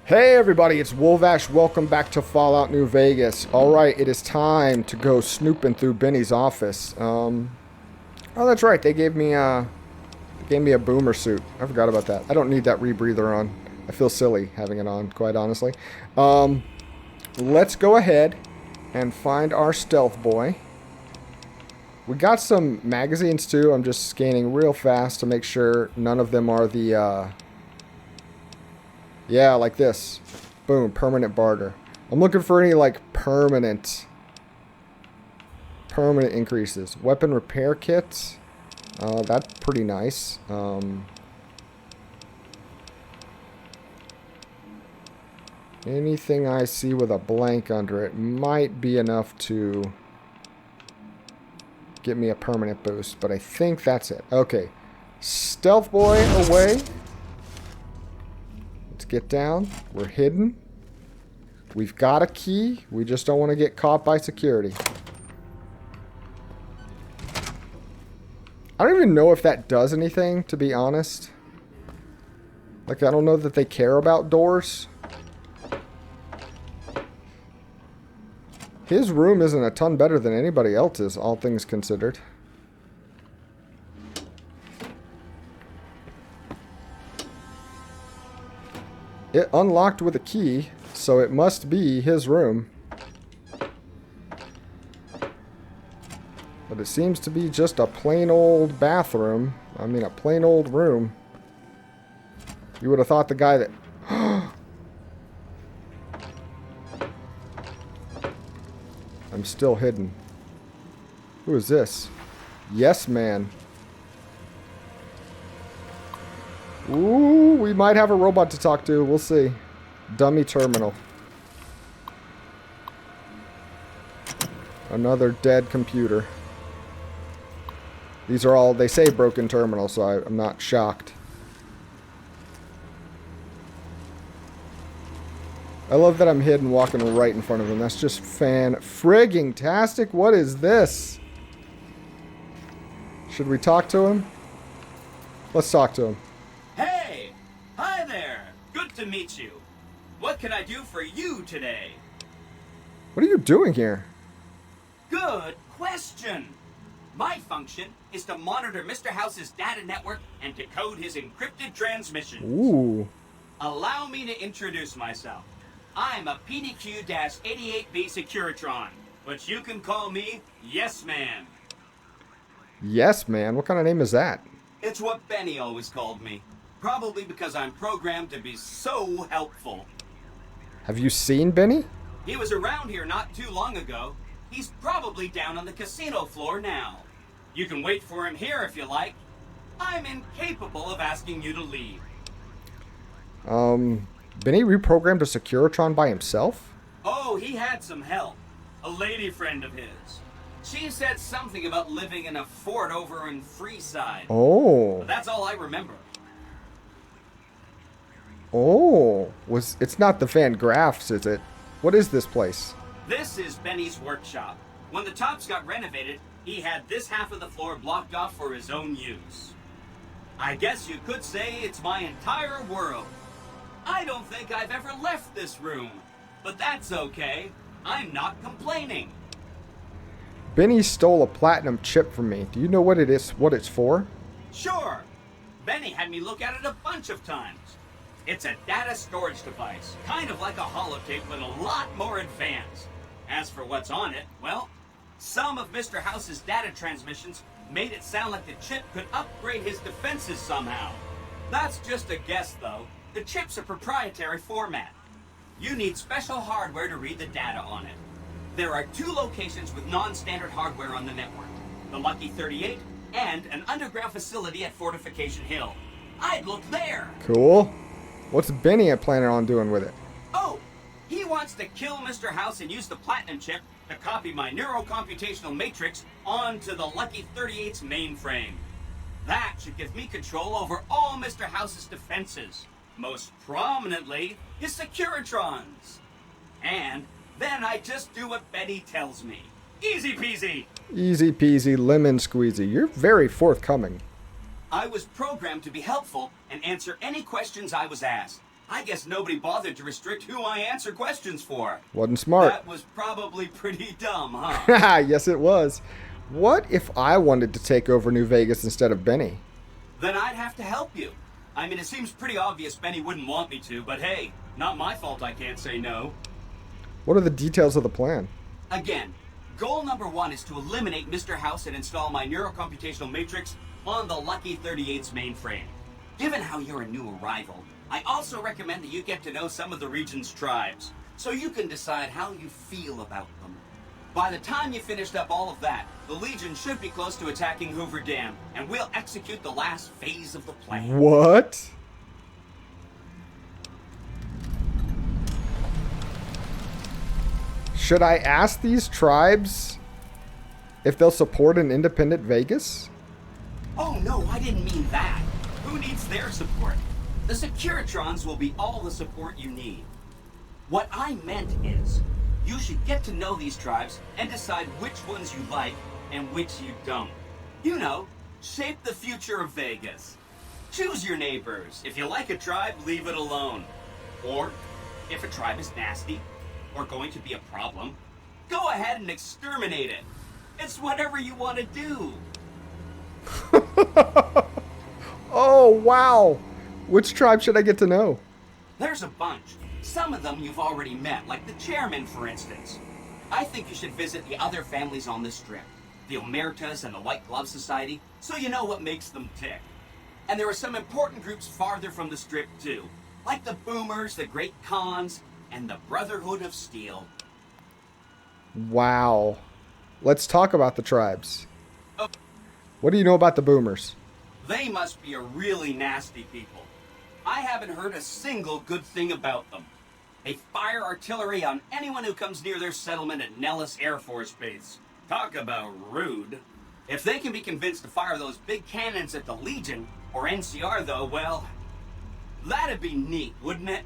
Hey everybody, it's Wolvash. Welcome back to Fallout New Vegas. Alright, it is time to go snooping through Benny's office. Oh, that's right. They gave me a boomer suit. I forgot about that. I don't need that rebreather on. I feel silly having it on, quite honestly. Let's go ahead and find our stealth boy. We got some magazines too. I'm just scanning real fast to make sure none of them are the... Yeah, like this. Boom, permanent barter. I'm looking for any, like, permanent increases. Weapon repair kits. That's pretty nice. Anything I see with a blank under it might be enough to get me a permanent boost, but I think that's it. Okay. Stealth boy away. Get down. We're hidden. We've got a key. We just don't want to get caught by security. I don't even know if that does anything, to be honest. Like, I don't know that they care about doors. His room isn't a ton better than anybody else's, all things considered. It unlocked with a key, so it must be his room. But it seems to be just a plain old bathroom. I mean, a plain old room. You would have thought the guy that... I'm still hidden. Who is this? Yes, man. Ooh, we might have a robot to talk to. We'll see. Dummy terminal. Another dead computer. These are all, they say broken terminal, so I'm not shocked. I love that I'm hidden walking right in front of him. That's just fan-frigging-tastic. What is this? Should we talk to him? Let's talk to him. To meet you. What can I do for you today? What are you doing here? Good question. My function is to monitor Mr. House's data network and decode his encrypted transmissions. Ooh. Allow me to introduce myself. I'm a PDQ-88B Securitron, but you can call me Yes Man. Yes Man? What kind of name is that? It's what Benny always called me. Probably because I'm programmed to be so helpful. Have you seen Benny? He was around here not too long ago. He's probably down on the casino floor now. You can wait for him here if you like. I'm incapable of asking you to leave. Benny reprogrammed a Securitron by himself? Oh, he had some help. A lady friend of his. She said something about living in a fort over in Freeside. Oh. But that's all I remember. Oh, it's not the Van Graffs, is it? What is this place? This is Benny's workshop. When the tops got renovated, he had this half of the floor blocked off for his own use. I guess you could say it's my entire world. I don't think I've ever left this room, but that's okay. I'm not complaining. Benny stole a platinum chip from me. Do you know what it is? What it's for? Sure. Benny had me look at it a bunch of times. It's a data storage device, kind of like a holotape, but a lot more advanced. As for what's on it, well, some of Mr. House's data transmissions made it sound like the chip could upgrade his defenses somehow. That's just a guess, though. The chip's a proprietary format. You need special hardware to read the data on it. There are 2 locations with non-standard hardware on the network. The Lucky 38 and an underground facility at Fortification Hill. I'd look there. Cool. What's Benny planning on doing with it? Oh, he wants to kill Mr. House and use the platinum chip to copy my neurocomputational matrix onto the Lucky 38's mainframe. That should give me control over all Mr. House's defenses, most prominently his Securitrons. And then I just do what Benny tells me. Easy peasy. Easy peasy, lemon squeezy. You're very forthcoming. I was programmed to be helpful and answer any questions I was asked. I guess nobody bothered to restrict who I answer questions for. Wasn't smart. That was probably pretty dumb, huh? Yes, it was. What if I wanted to take over New Vegas instead of Benny? Then I'd have to help you. I mean, it seems pretty obvious Benny wouldn't want me to, but hey, not my fault I can't say no. What are the details of the plan? Again, goal number 1 is to eliminate Mr. House and install my neurocomputational matrix on the Lucky 38's mainframe. Given how you're a new arrival, I also recommend that you get to know some of the region's tribes, so you can decide how you feel about them. By the time you finished up all of that, the Legion should be close to attacking Hoover Dam, and we'll execute the last phase of the plan. What? Should I ask these tribes if they'll support an independent Vegas? Oh no, I didn't mean that. Who needs their support? The Securitrons will be all the support you need. What I meant is, you should get to know these tribes and decide which ones you like and which you don't. You know, shape the future of Vegas. Choose your neighbors. If you like a tribe, leave it alone. Or, if a tribe is nasty, or going to be a problem, go ahead and exterminate it. It's whatever you want to do. Oh, wow. Which tribe should I get to know? There's a bunch. Some of them you've already met, like the chairman, for instance. I think you should visit the other families on the strip, the Omertas and the White Glove Society, so you know what makes them tick. And there are some important groups farther from the strip, too, like the Boomers, the Great Khans, and the Brotherhood of Steel. Wow. Let's talk about the tribes. Oh. What do you know about the Boomers? They must be a really nasty people. I haven't heard a single good thing about them. They fire artillery on anyone who comes near their settlement at Nellis Air Force Base. Talk about rude. If they can be convinced to fire those big cannons at the Legion, or NCR though, well, that'd be neat, wouldn't it?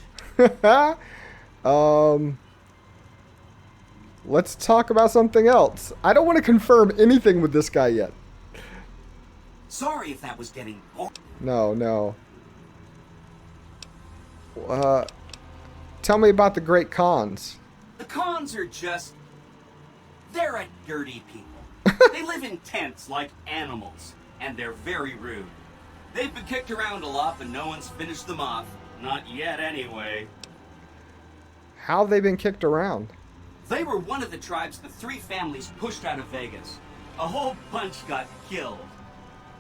Let's talk about something else. I don't want to confirm anything with this guy yet. Sorry if that was getting boring. No. Tell me about the Great Khans. The Khans are just... they're a dirty people. They live in tents like animals, and they're very rude. They've been kicked around a lot, but no one's finished them off. Not yet, anyway. How have they been kicked around? They were one of the tribes the 3 families pushed out of Vegas. A whole bunch got killed.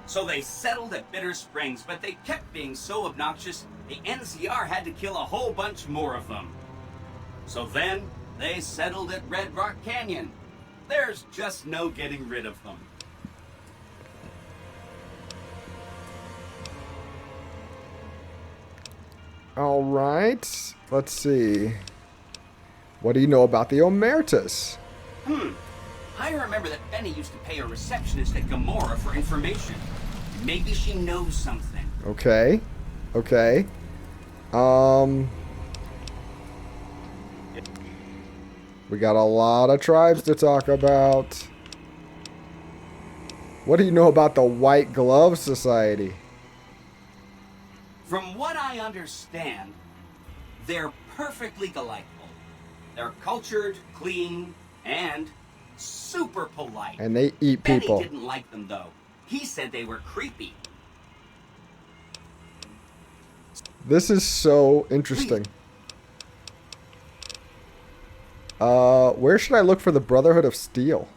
So they settled at Bitter Springs, but they kept being so obnoxious, the NCR had to kill a whole bunch more of them. So then, they settled at Red Rock Canyon. There's just no getting rid of them. All right. Let's see. What do you know about the Omertas? I remember that Benny used to pay a receptionist at Gomorrah for information. Maybe she knows something. Okay. We got a lot of tribes to talk about. What do you know about the White Glove Society? From what I understand, they're perfectly delightful. They're cultured, clean, and super polite. And they eat people. Benny didn't like them, though. He said they were creepy. This is so interesting. Where should I look for the Brotherhood of Steel?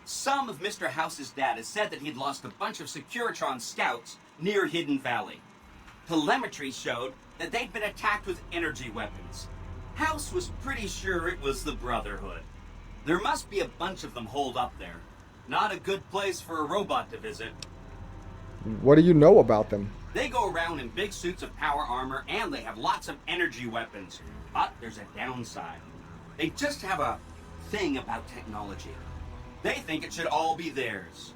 Some of Mr. House's data said that he'd lost a bunch of Securitron scouts near Hidden Valley. Telemetry showed that they'd been attacked with energy weapons. House was pretty sure it was the Brotherhood. There must be a bunch of them holed up there. Not a good place for a robot to visit. What do you know about them? They go around in big suits of power armor, and they have lots of energy weapons. But there's a downside. They just have a thing about technology. They think it should all be theirs.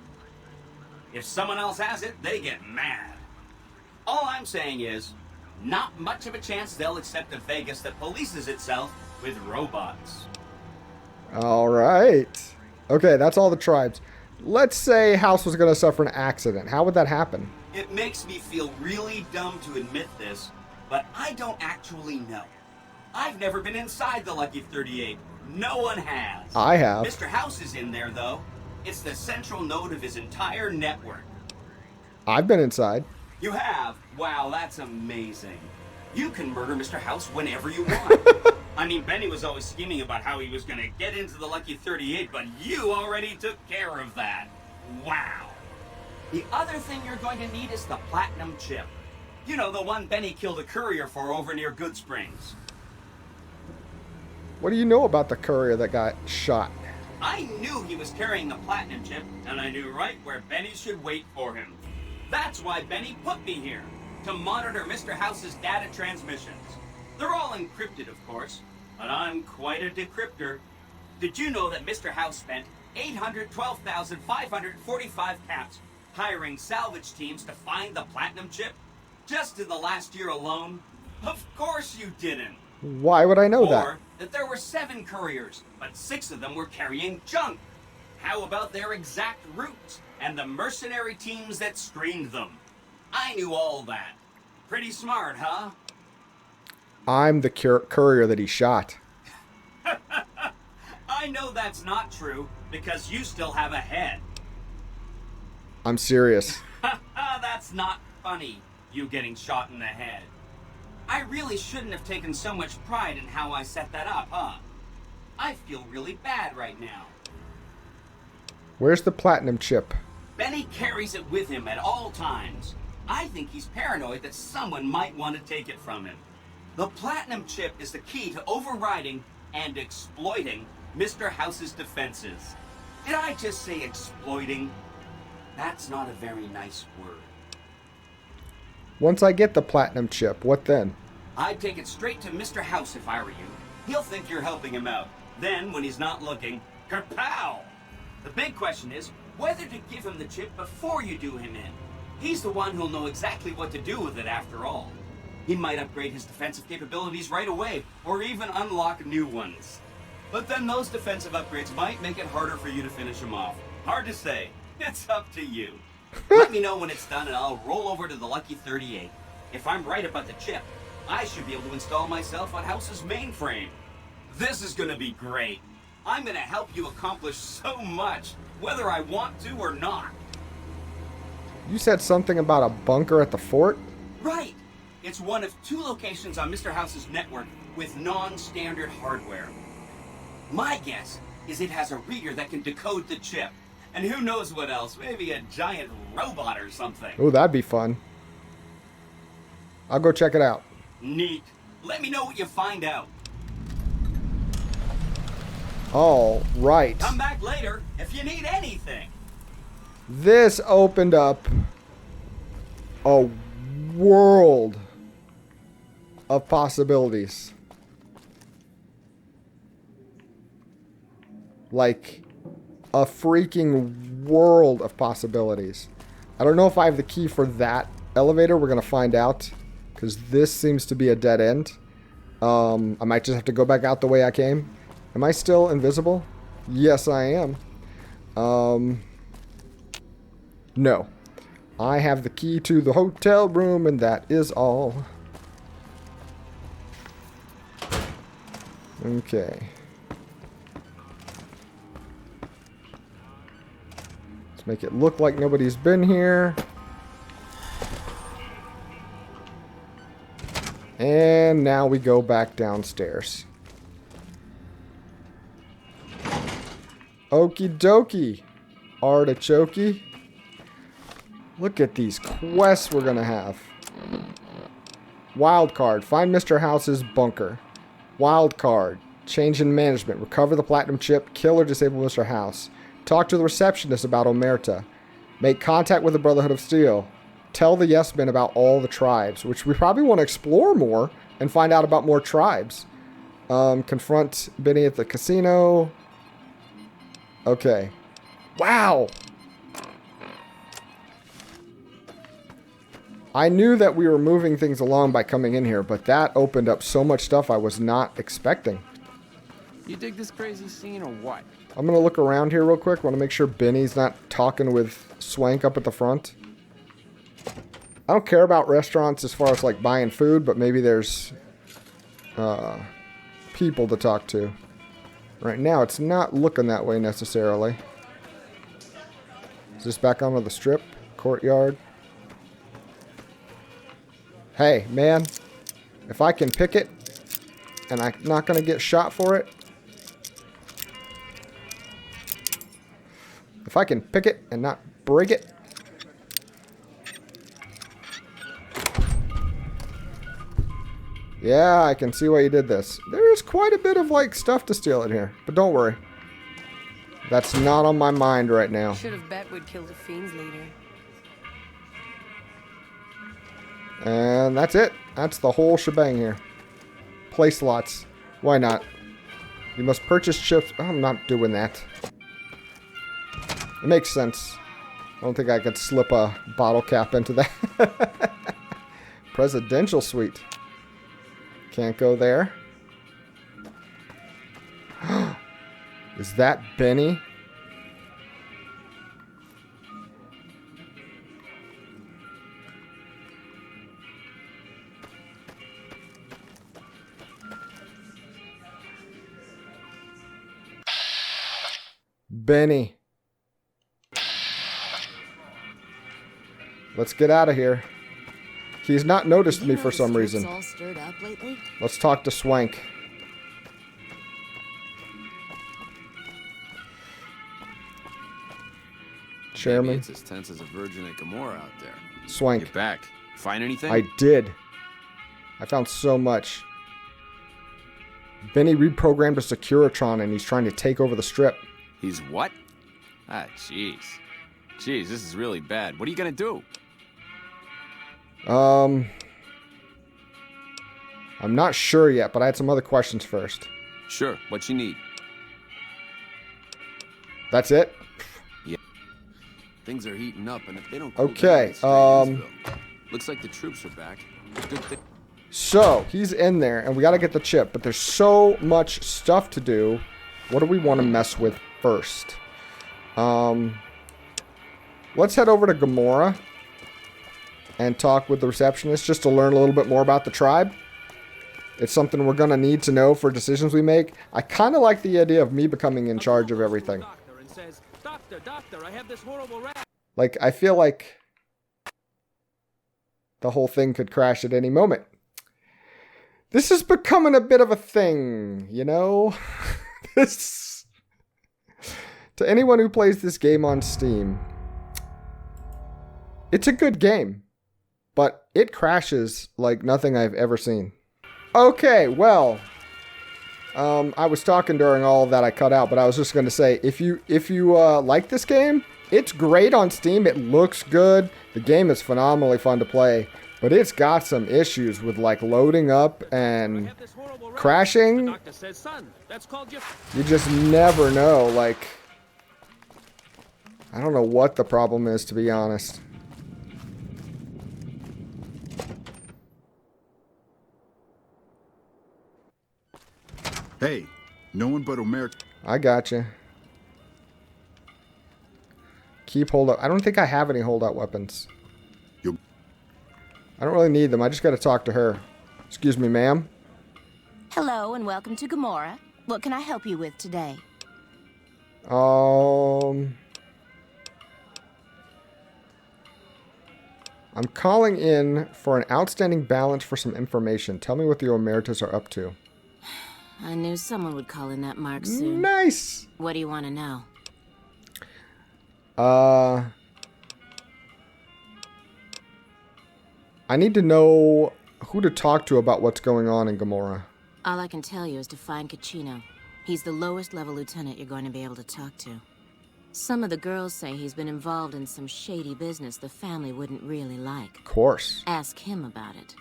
If someone else has it, they get mad. All I'm saying is, not much of a chance they'll accept a Vegas that polices itself with robots. All right. Okay, that's all the tribes. Let's say House was going to suffer an accident. How would that happen? It makes me feel really dumb to admit this, but I don't actually know. I've never been inside the Lucky 38. No one has. I have. Mr. House is in there, though. It's the central node of his entire network. I've been inside. You have? Wow, that's amazing. You can murder Mr. House whenever you want. I mean, Benny was always scheming about how he was going to get into the Lucky 38, but you already took care of that. Wow. The other thing you're going to need is the platinum chip. You know, the one Benny killed a courier for over near Good Springs. What do you know about the courier that got shot? I knew he was carrying the platinum chip, and I knew right where Benny should wait for him. That's why Benny put me here, to monitor Mr. House's data transmissions. They're all encrypted, of course, but I'm quite a decryptor. Did you know that Mr. House spent 812,545 caps hiring salvage teams to find the platinum chip? Just in the last year alone? Of course you didn't. Why would I know that? Or that there were 7 couriers, but 6 of them were carrying junk. How about their exact routes and the mercenary teams that screened them? I knew all that. Pretty smart, huh? I'm the courier that he shot. I know that's not true, because you still have a head. I'm serious. That's not funny, you getting shot in the head. I really shouldn't have taken so much pride in how I set that up, huh? I feel really bad right now. Where's the platinum chip? Benny carries it with him at all times. I think he's paranoid that someone might want to take it from him. The platinum chip is the key to overriding and exploiting Mr. House's defenses. Did I just say exploiting? That's not a very nice word. Once I get the platinum chip, what then? I'd take it straight to Mr. House if I were you. He'll think you're helping him out. Then, when he's not looking, kerpow! The big question is whether to give him the chip before you do him in. He's the one who'll know exactly what to do with it after all. He might upgrade his defensive capabilities right away, or even unlock new ones. But then those defensive upgrades might make it harder for you to finish him off. Hard to say. It's up to you. Let me know when it's done and I'll roll over to the Lucky 38. If I'm right about the chip, I should be able to install myself on House's mainframe. This is gonna be great. I'm gonna help you accomplish so much, whether I want to or not. You said something about a bunker at the fort? Right. It's one of 2 locations on Mr. House's network with non-standard hardware. My guess is it has a reader that can decode the chip. And who knows what else? Maybe a giant robot or something. Oh, that'd be fun. I'll go check it out. Neat. Let me know what you find out. All right. Come back later if you need anything. This opened up a world of possibilities. Like a freaking world of possibilities. I don't know if I have the key for that elevator. We're going to find out because this seems to be a dead end. I might just have to go back out the way I came. Am I still invisible? Yes, I am. No. I have the key to the hotel room and that is all. Okay. Let's make it look like nobody's been here. And now we go back downstairs. Okie dokie, artichoke. Look at these quests we're gonna have. Wild card, find Mr. House's bunker. Wild card, change in management, recover the platinum chip, kill or disable Mr. House. Talk to the receptionist about Omerta. Make contact with the Brotherhood of Steel. Tell the Yes Men about all the tribes, which we probably want to explore more and find out about more tribes. Confront Benny at the casino. Okay. Wow. I knew that we were moving things along by coming in here, but that opened up so much stuff I was not expecting. You dig this crazy scene or what? I'm going to look around here real quick. Want to make sure Benny's not talking with Swank up at the front. I don't care about restaurants as far as like buying food, but maybe there's people to talk to. Right now, it's not looking that way necessarily. Is this back onto the strip? Courtyard? Hey, man. If I can pick it, and I'm not going to get shot for it. If I can pick it and not break it. Yeah, I can see why you did this. There's quite a bit of, like, stuff to steal in here. But don't worry. That's not on my mind right now. Should have bet we'd kill the fiends later. And that's it. That's the whole shebang here. Play slots. Why not? You must purchase chips. I'm not doing that. It makes sense. I don't think I could slip a bottle cap into that. Presidential suite. Can't go there. Is that Benny? Benny. Let's get out of here. He's not noticed me for some reason. All stirred up lately? Let's talk to Swank. Chairman. Maybe it's as tense as a virgin at Gomorrah out there. Swank. Get back. Find anything? I did. I found so much. Benny reprogrammed a Securitron and he's trying to take over the strip. He's what? Ah, jeez. Jeez, this is really bad. What are you gonna do? I'm not sure yet, but I had some other questions first. Sure. What you need? That's it? Yeah. Things are heating up, and if they don't cool Okay, down, looks like the troops are back. Good thing. So, he's in there, and we gotta get the chip, but there's so much stuff to do. What do we want to mess with first? Let's head over to Gomorrah and talk with the receptionist just to learn a little bit more about the tribe. It's something we're gonna need to know for decisions we make. I kind of like the idea of me becoming in charge of everything. Doctor, I have this horrible rat. Like, I feel like the whole thing could crash at any moment. This is becoming a bit of a thing, you know? This... To anyone who plays this game on Steam, it's a good game, but it crashes like nothing I've ever seen. Okay, well, I was talking during all of that I cut out, but I was just going to say, if you like this game, it's great on Steam. It looks good. The game is phenomenally fun to play, but it's got some issues with like loading up and crashing. Doctor says, son, that's called You just never know. Like, I don't know what the problem is, to be honest. Hey, no one but America. I gotcha. Keep holdout. I don't think I have any holdout weapons. I don't really need them. I just got to talk to her. Excuse me, ma'am. Hello and welcome to Gomorrah. What can I help you with today? I'm calling in for an outstanding balance for some information. Tell me what the Omertas are up to. I knew someone would call in that mark soon. Nice! What do you want to know? I need to know who to talk to about what's going on in Gomorrah. All I can tell you is to find Caccino. He's the lowest level lieutenant you're going to be able to talk to. Some of the girls say he's been involved in some shady business the family wouldn't really like. Of course. Ask him about it.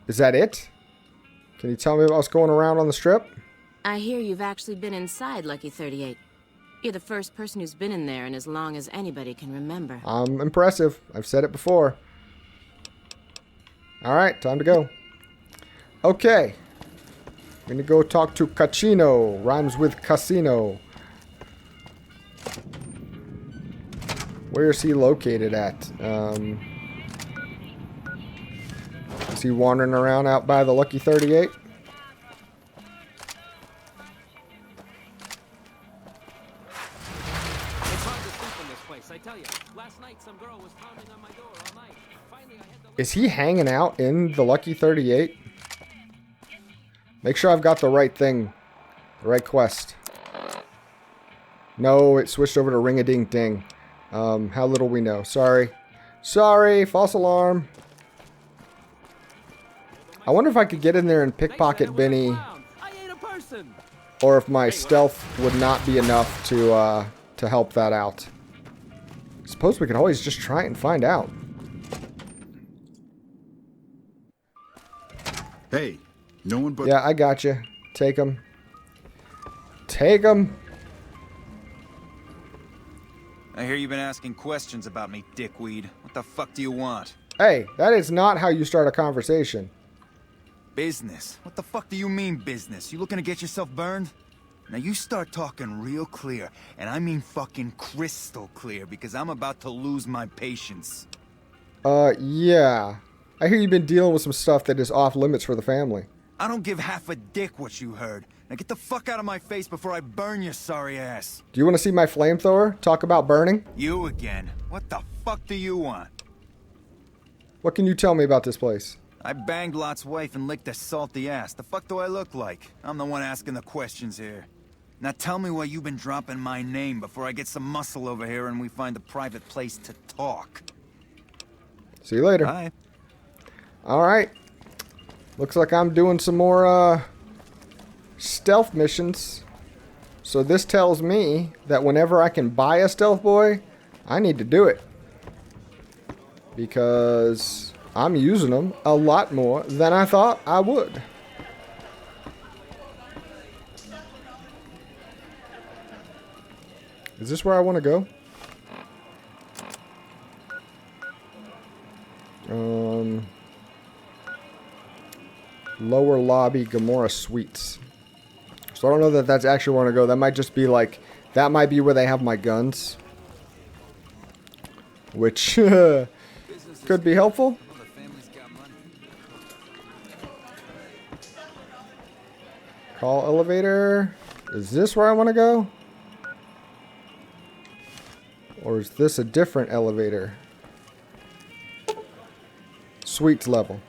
Is that it? Can you tell me about what's going around on the strip? I hear you've actually been inside Lucky 38. You're the first person who's been in there in as long as anybody can remember. Impressive. I've said it before. Alright, time to go. Okay. I'm gonna go talk to Caccino. Rhymes with casino. Where is he located at? Is he wandering around out by the Lucky 38? It's hard to sleep in this place, I tell you. Last night some girl was pounding on my door all night. Finally, I had to... Is he hanging out in the Lucky 38? Make sure I've got the right thing. The right quest. No, it switched over to ring-a-ding-ding. How little we know. Sorry. Sorry, false alarm. I wonder if I could get in there and pickpocket Benny, I ain't a person. or if my stealth would not be enough to help that out. Suppose we could always just try it and find out. Hey, no one but... Yeah, I got you. Take him. Take him. I hear you've been asking questions about me, dickweed. What the fuck do you want? Hey, that is not how you start a conversation. Business? What the fuck do you mean business? You looking to get yourself burned? Now you start talking real clear, and I mean fucking crystal clear, because I'm about to lose my patience. Yeah. I hear you've been dealing with some stuff that is off limits for the family. I don't give half a dick what you heard. Now get the fuck out of my face before I burn your sorry ass. Do you want to see my flamethrower? Talk about burning? You again. What the fuck do you want? What can you tell me about this place? I banged Lot's wife and licked her salty ass. The fuck do I look like? I'm the one asking the questions here. Now tell me why you've been dropping my name before I get some muscle over here and we find a private place to talk. See you later. Bye. Alright. Looks like I'm doing some more, stealth missions. So this tells me that whenever I can buy a stealth boy, I need to do it. Because I'm using them a lot more than I thought I would. Is this where I want to go? Lower lobby, Gamora Suites. So I don't know that that's actually where I want to go. That might just be like, that might be where they have my guns. Which could be helpful. Call elevator. Is this where I want to go? Or is this a different elevator? Suites level.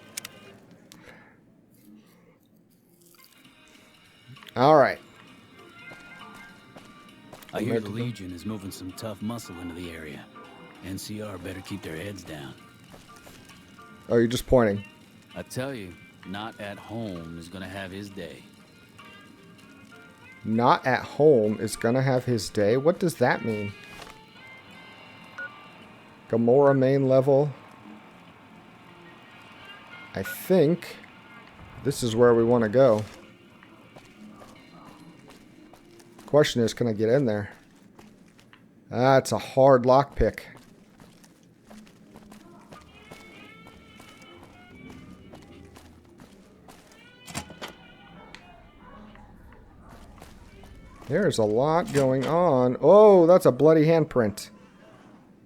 Alright. I hear the Legion is moving some tough muscle into the area. NCR better keep their heads down. Oh, you're just pointing. I tell you, Not at Home is gonna have his day. Not at Home is gonna have his day? What does that mean? Gamora main level. I think this is where we want to go. Question is, can I get in there? That's a hard lockpick. There's a lot going on. Oh, that's a bloody handprint.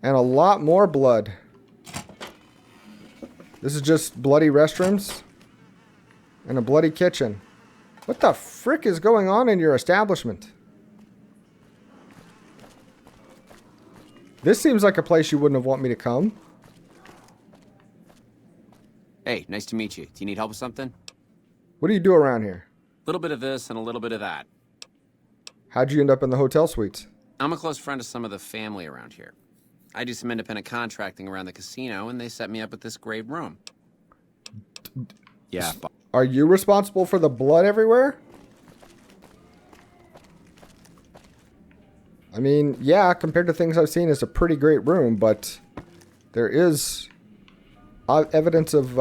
And a lot more blood. This is just bloody restrooms. And a bloody kitchen. What the frick is going on in your establishment? This seems like a place you wouldn't have want me to come. Hey, nice to meet you. Do you need help with something? What do you do around here? A little bit of this and a little bit of that. How'd you end up in the hotel suites? I'm a close friend of some of the family around here. I do some independent contracting around the casino, and they set me up with this great room. Yeah. Are you responsible for the blood everywhere? I mean, yeah, compared to things I've seen, it's a pretty great room, but there is evidence of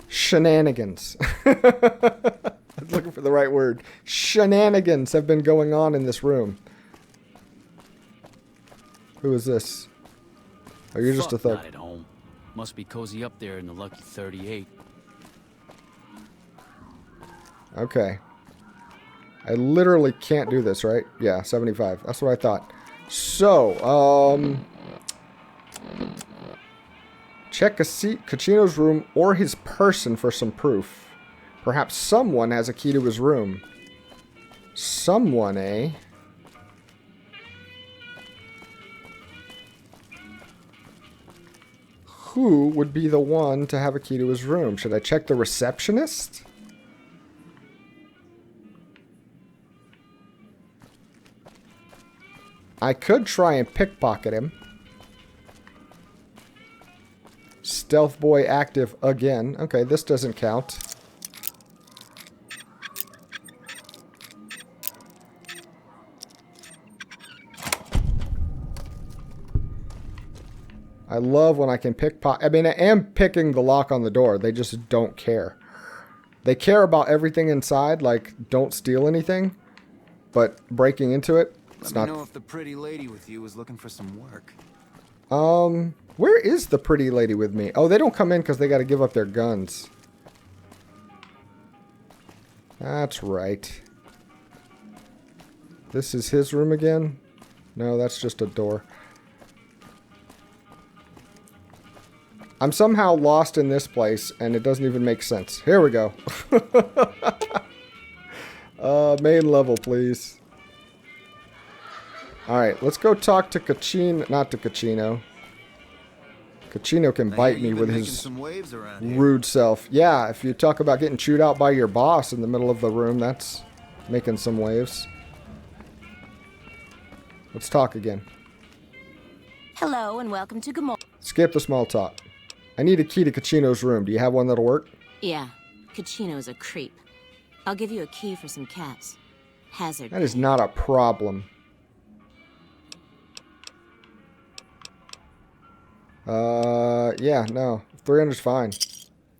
shenanigans. I was looking for the right word. Shenanigans have been going on in this room. Who is this? Oh, you're just a thug. Not at Home. Must be cozy up there in the Lucky 38. Okay. I literally can't do this, right? Yeah, 75. That's what I thought. So, check Kachino's room or his person for some proof. Perhaps someone has a key to his room. Someone, eh? Who would be the one to have a key to his room? Should I check the receptionist? I could try and pickpocket him. Stealth boy active again. Okay, this doesn't count. I love when I can pickpocket. I mean, I am picking the lock on the door. They just don't care. They care about everything inside, like don't steal anything, but breaking into it, it's not. Let me know if the pretty lady with you is looking for some work. Where is the pretty lady with me? Oh, they don't come in because they got to give up their guns. That's right. This is his room again? No, that's just a door. I'm somehow lost in this place, and it doesn't even make sense. Here we go. Main level, please. Alright, let's go talk to Kachino. Not to Kachino. Kachino can bite me with his rude self. Yeah, if you talk about getting chewed out by your boss in the middle of the room, that's making some waves. Let's talk again. Hello and welcome to Gamora. Skip the small talk. I need a key to Kachino's room. Do you have one that'll work? Yeah, Kachino's a creep. I'll give you a key for some cats. Hazard. That is not a problem. Yeah, no. 300's fine.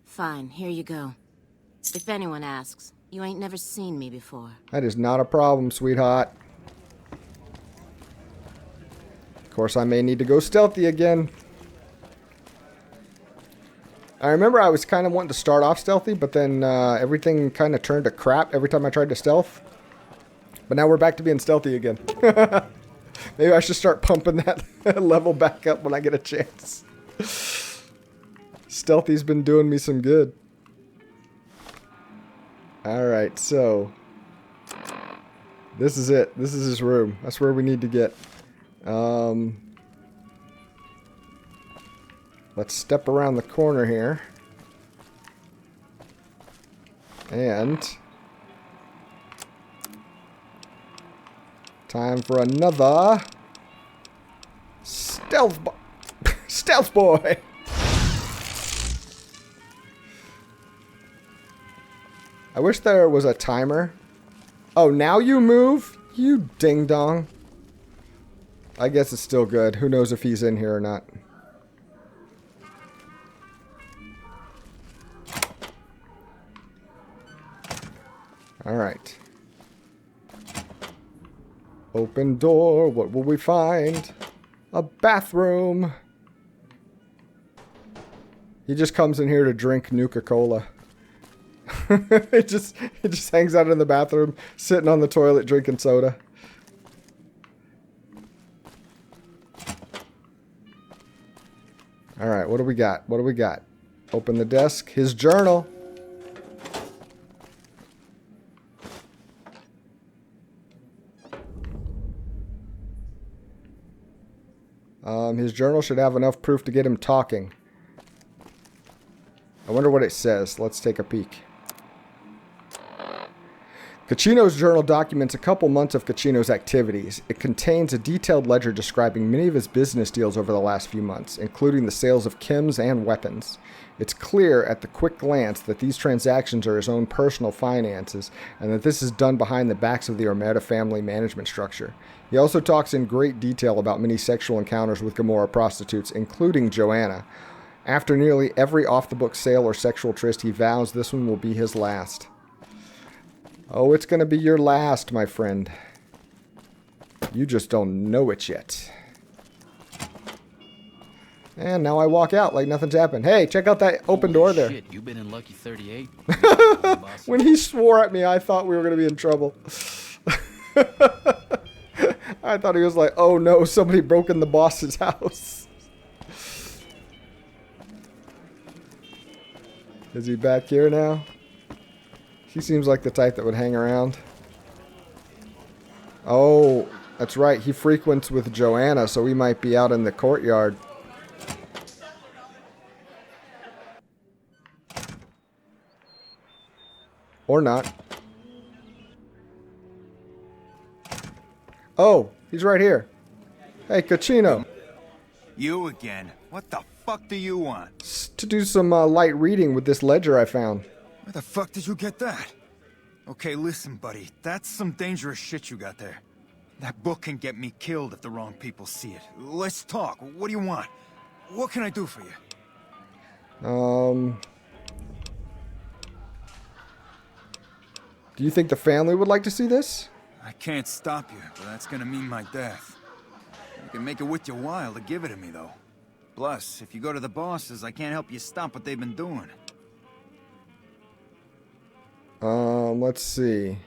Fine, here you go. If anyone asks, you ain't never seen me before. That is not a problem, sweetheart. Of course, I may need to go stealthy again. I remember I was kind of wanting to start off stealthy, but then everything kind of turned to crap every time I tried to stealth. But now we're back to being stealthy again. Maybe I should start pumping that level back up when I get a chance. Stealthy's been doing me some good. Alright, so this is it. This is his room. That's where we need to get. Let's step around the corner here. And time for another stealth stealth boy. I wish there was a timer. Oh, now you move? You ding dong. I guess it's still good. Who knows if he's in here or not. Alright. Open door. What will we find? A bathroom. He just comes in here to drink Nuka-Cola. It just hangs out in the bathroom, sitting on the toilet drinking soda. Alright, what do we got? What do we got? Open the desk. His journal. His journal should have enough proof to get him talking. I wonder what it says. Let's take a peek. Kachino's journal documents a couple months of Kachino's activities. It contains a detailed ledger describing many of his business deals over the last few months, including the sales of chems and weapons. It's clear at the quick glance that these transactions are his own personal finances, and that this is done behind the backs of the Omerta family management structure. He also talks in great detail about many sexual encounters with Gamora prostitutes, including Joanna. After nearly every off-the-book sale or sexual tryst, he vows this one will be his last. Oh, it's going to be your last, my friend. You just don't know it yet. And now I walk out like nothing's happened. Hey, check out that open door there. Shit, you been in Lucky 38? boss. When he swore at me, I thought we were going to be in trouble. I thought he was like, oh no, somebody broke in the boss's house. Is he back here now? He seems like the type that would hang around. Oh, that's right. He frequents with Joanna, so he might be out in the courtyard. Or not. Oh, he's right here. Hey, Cachino. You again? What the fuck do you want? To do some light reading with this ledger I found. Where the fuck did you get that? Okay, listen, buddy. That's some dangerous shit you got there. That book can get me killed if the wrong people see it. Let's talk. What do you want? What can I do for you? Do you think the family would like to see this? I can't stop you, but that's gonna mean my death. You can make it worth your while to give it to me, though. Plus, if you go to the bosses, I can't help you stop what they've been doing. Let's see.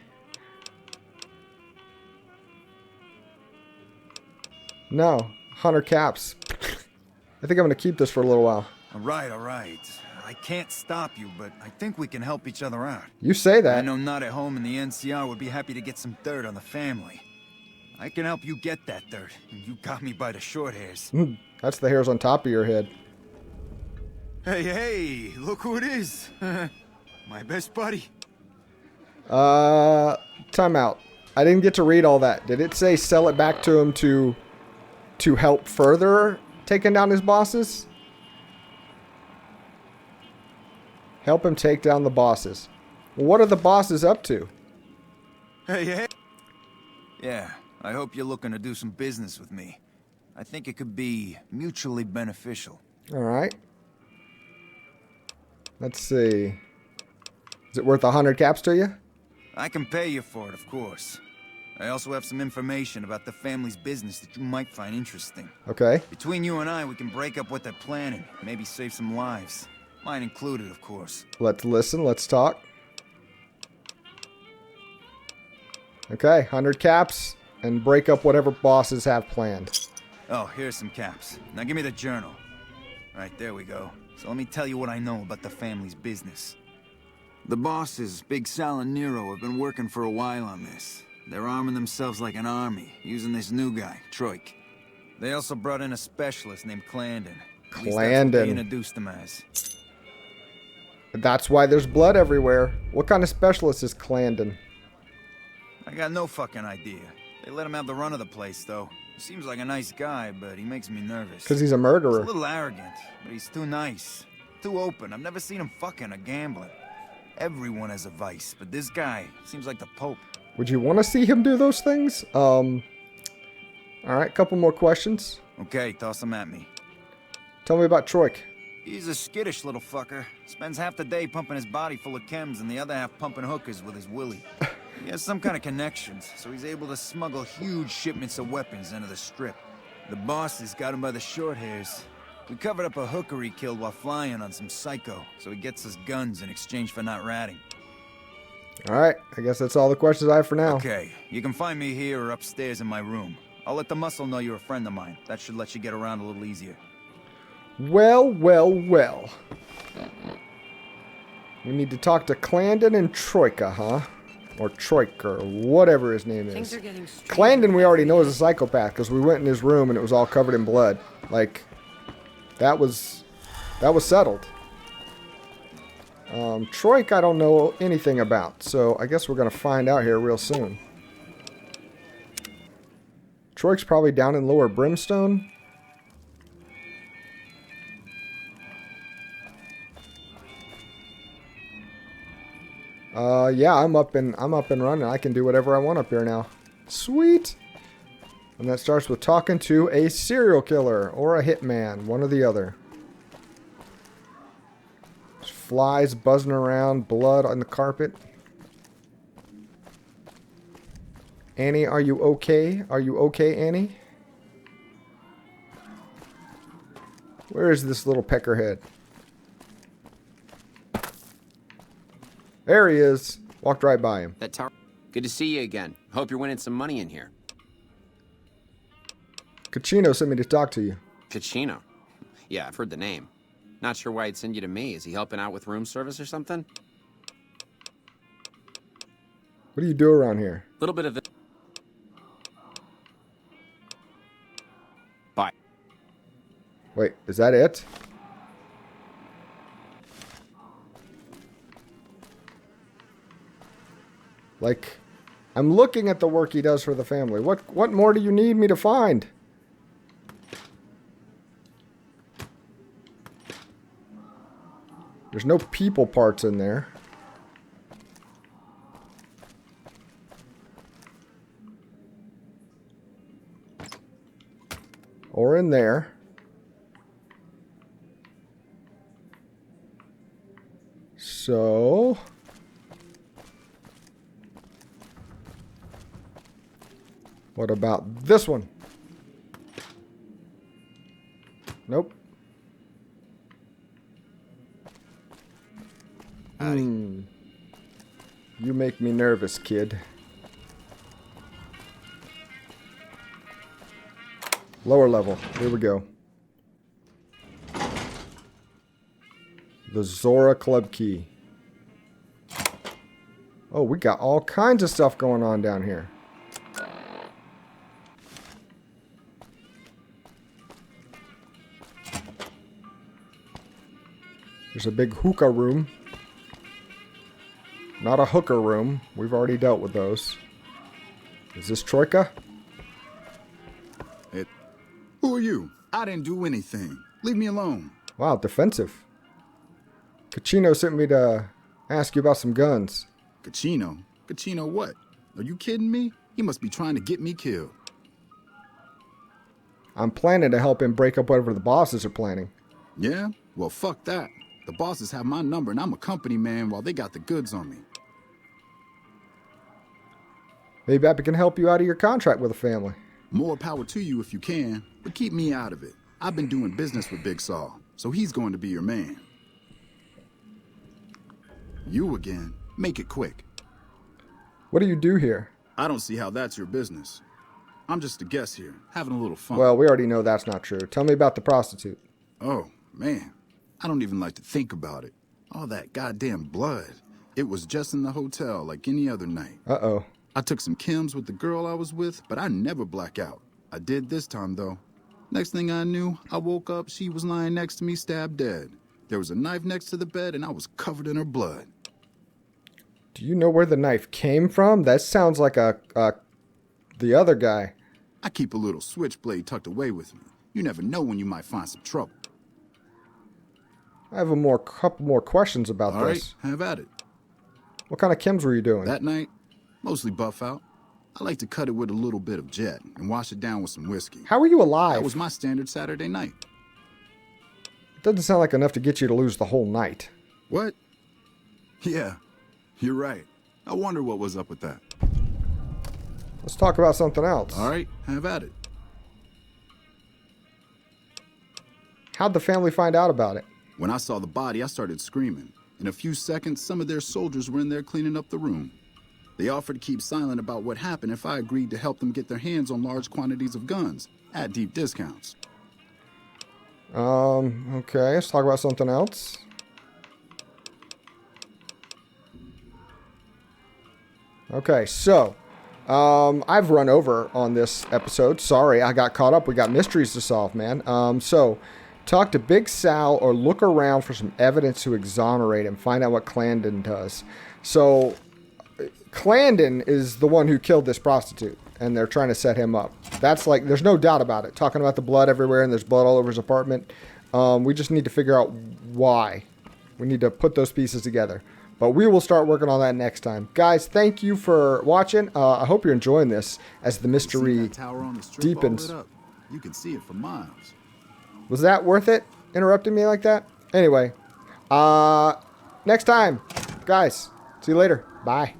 No, 100 caps. I think I'm gonna keep this for a little while. All right. I can't stop you, but I think we can help each other out. You say that. I know not at home in the NCR would be happy to get some dirt on the family. I can help you get that dirt, and you got me by the short hairs. That's the hairs on top of your head. Hey, look who it is. My best buddy. Time out. I didn't get to read all that. Did it say sell it back to him to help further taking down his bosses? Help him take down the bosses. Well, what are the bosses up to? Hey. Yeah, I hope you're looking to do some business with me. I think it could be mutually beneficial. All right. Let's see. Is it worth 100 caps to you? I can pay you for it, of course. I also have some information about the family's business that you might find interesting. Okay. Between you and I, we can break up what they're planning. Maybe save some lives. Mine included, of course. Let's listen. Let's talk. Okay, 100 caps and break up whatever bosses have planned. Oh, here's some caps. Now give me the journal. Right, there we go. So let me tell you what I know about the family's business. The bosses, Big Sal and Nero, have been working for a while on this. They're arming themselves like an army, using this new guy, Troik. They also brought in a specialist named Clandon. At least that's what they introduced him as. That's why there's blood everywhere. What kind of specialist is Clandon? I got no fucking idea. They let him have the run of the place, though. He seems like a nice guy, but he makes me nervous. Because he's a murderer. He's a little arrogant, but he's too nice. Too open. I've never seen him fucking or gambling. Everyone has a vice, but this guy seems like the Pope. Would you want to see him do those things? Alright, couple more questions. Okay, toss them at me. Tell me about Troik. He's a skittish little fucker. Spends half the day pumping his body full of chems and the other half pumping hookers with his willy. He has some kind of connections, so he's able to smuggle huge shipments of weapons into the Strip. The bosses got him by the short hairs. We covered up a hooker he killed while flying on some psycho, so he gets us guns in exchange for not ratting. Alright, I guess that's all the questions I have for now. Okay, you can find me here or upstairs in my room. I'll let the muscle know you're a friend of mine. That should let you get around a little easier. Well. We need to talk to Clandon and Troika, huh? Or Troik, or whatever his name is. Clandon we already know is a psychopath, because we went in his room and it was all covered in blood. Like, that was settled. Troik I don't know anything about, so I guess we're going to find out here real soon. Troik's probably down in Lower Brimstone. Yeah, I'm up and running. I can do whatever I want up here now. Sweet. And that starts with talking to a serial killer or a hitman, one or the other. There's flies buzzing around, blood on the carpet. Annie, are you okay? Are you okay, Annie? Where is this little peckerhead? There he is. Walked right by him. That tower. Good to see you again. Hope you're winning some money in here. Cachino sent me to talk to you. Cachino. Yeah, I've heard the name. Not sure why he'd send you to me. Is he helping out with room service or something? What do you do around here? A little bit of the... Bye. Wait, is that it? Like, I'm looking at the work he does for the family. What more do you need me to find? There's no people parts in there. Or in there. So... what about this one? Nope. You make me nervous, kid. Lower level. Here we go. The Zora Club Key. Oh, we got all kinds of stuff going on down here. There's a big hookah room. Not a hooker room. We've already dealt with those. Is this Troika? Who are you? I didn't do anything. Leave me alone. Wow, defensive. Cachino sent me to ask you about some guns. Cachino? Cachino what? Are you kidding me? He must be trying to get me killed. I'm planning to help him break up whatever the bosses are planning. Yeah? Well, fuck that. The bosses have my number and I'm a company man while they got the goods on me. Maybe I can help you out of your contract with the family. More power to you if you can, but keep me out of it. I've been doing business with Big Saul, so he's going to be your man. You again. Make it quick. What do you do here? I don't see how that's your business. I'm just a guest here, having a little fun. Well, we already know that's not true. Tell me about the prostitute. Oh, man. I don't even like to think about it. All that goddamn blood. It was just in the hotel like any other night. Uh-oh. I took some chems with the girl I was with, but I never black out. I did this time, though. Next thing I knew, I woke up, she was lying next to me, stabbed dead. There was a knife next to the bed, and I was covered in her blood. Do you know where the knife came from? That sounds like the other guy. I keep a little switchblade tucked away with me. You never know when you might find some trouble. I have couple more questions about All this. right, have at it. What kind of chems were you doing? That night, mostly buff out. I like to cut it with a little bit of jet and wash it down with some whiskey. How are you alive? That was my standard Saturday night. It doesn't sound like enough to get you to lose the whole night. What? Yeah, you're right. I wonder what was up with that. Let's talk about something else. All right, have at it. How'd the family find out about it? When I saw the body, I started screaming. In a few seconds, some of their soldiers were in there cleaning up the room. They offered to keep silent about what happened if I agreed to help them get their hands on large quantities of guns at deep discounts. Okay, let's talk about something else. Okay, so, I've run over on this episode. Sorry, I got caught up. We got mysteries to solve, man. So, talk to Big Sal or look around for some evidence to exonerate him. Find out what Clandon does. So, Clandon is the one who killed this prostitute, and they're trying to set him up. That's like, there's no doubt about it. Talking about the blood everywhere, and there's blood all over his apartment. We just need to figure out why. We need to put those pieces together. But we will start working on that next time. Guys, thank you for watching. I hope you're enjoying this as the mystery deepens. You can see it for miles. Was that worth it? Interrupting me like that? Anyway, next time. Guys, see you later. Bye.